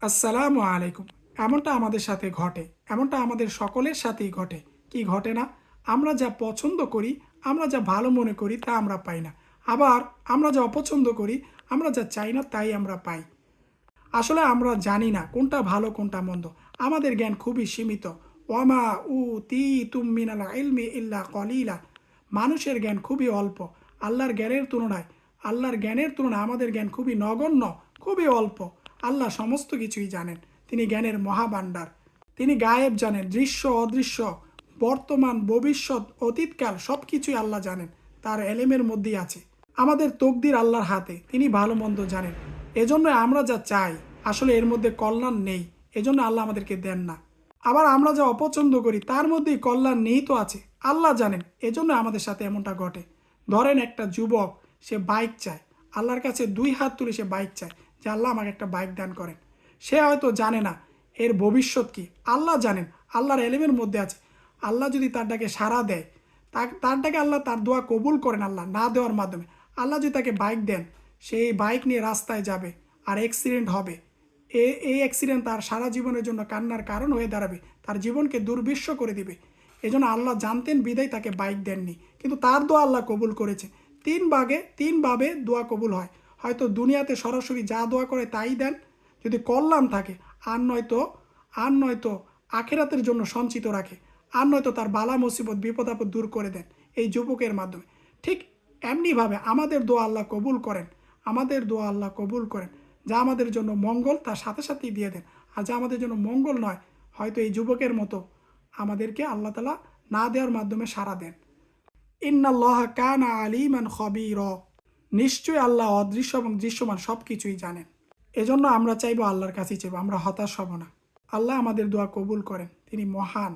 আসসালামু আলাইকুম। এমনটা আমাদের সাথে ঘটে। এমনটা আমাদের সকলের সাথেই ঘটে। কি ঘটে না? আমরা যা পছন্দ করি, আমরা যা ভালো মনে করি তা আমরা পাই না। আবার আমরা যা অপছন্দ করি, আমরা যা চাই না তাই আমরা পাই। আসলে আমরা জানি না কোনটা ভালো কোনটা মন্দ। আমাদের জ্ঞান খুবই সীমিত। ওয়ামা উতীতুম মিনাল ইলমি ইল্লা কলিলা। মানুষের জ্ঞান খুবই অল্প। আল্লাহর জ্ঞানের তুলনায় আমাদের জ্ঞান খুবই নগণ্য, খুবই অল্প। আল্লাহ সমস্ত কিছুই জানেন। তিনি জ্ঞানের মহাভাণ্ডার। তিনি গায়েব জানেন, দৃশ্য অদৃশ্য, বর্তমান ভবিষ্যৎ অতীতকাল সব কিছুই আল্লাহ জানেন। তার এলেমের মধ্যেই আছে। আমাদের তকদির আল্লাহর হাতে, তিনি ভালো মন্দ জানেন। এজন্য আমরা যা চাই আসলে এর মধ্যে কল্যাণ নেই, এজন্য আল্লাহ আমাদেরকে দেন না। আবার আমরা যা অপছন্দ করি তার মধ্যেই কল্যাণ নিহিত আছে, আল্লাহ জানেন, এজন্য আমাদের সাথে এমনটা ঘটে। ধরেন একটা যুবক, সে বাইক চায়, আল্লাহর কাছে দুই হাত তুলে সে বাইক চায় যে আল্লাহ আমাকে একটা বাইক দান করেন। সে হয়তো জানে না এর ভবিষ্যৎ কি, আল্লাহ জানেন, আল্লাহর এলেমের মধ্যে আছে। আল্লাহ যদি তার ডাকে সাড়া দেয়, তার ডাকে আল্লাহ তার দোয়া কবুল করেন আল্লাহ না দেওয়ার মাধ্যমে। আল্লাহ যদি তাকে বাইক দেন, সেই বাইক নিয়ে রাস্তায় যাবে আর অ্যাক্সিডেন্ট হবে। এই অ্যাক্সিডেন্ট তার সারা জীবনের জন্য কান্নার কারণ হয়ে দাঁড়াবে, তার জীবনকে দুর্বিষহ করে দিবে। এজন্য আল্লাহ জানতেন বিদায় তাকে বাইক দেননি, কিন্তু তার দোয়া আল্লাহ কবুল করেছে। তিনভাবে দোয়া কবুল হয়। হয়তো দুনিয়াতে সরাসরি যা দোয়া করে তাই দেন যদি কল্যাণ থাকে, আর নয়তো আখেরাতের জন্য সঞ্চিত রাখে, আর নয়তো তার বালা মুসিবত বিপদ আপদ দূর করে দেন এই যুবকের মাধ্যমে। ঠিক এমনিভাবে আমাদের দোয়া আল্লাহ কবুল করেন। আমাদের দোয়া আল্লাহ কবুল করেন। যা আমাদের জন্য মঙ্গল তার সাথে সাথেই দিয়ে দেন, আর যা আমাদের জন্য মঙ্গল নয়, হয়তো এই যুবকের মতো আমাদেরকে আল্লাহ তালা না দেওয়ার মাধ্যমে সাড়া দেন। ইন্নাল্লাহ কানা আলিমান খবীর। নিশ্চয়ই আল্লাহ অদৃশ্য এবং দৃশ্যমান সব কিছুই জানেন। এজন্য আমরা চাইবো আল্লাহর কাছেই চাইবো, আমরা হতাশ হব না। আল্লাহ আমাদের দোয়া কবুল করেন, তিনি মহান।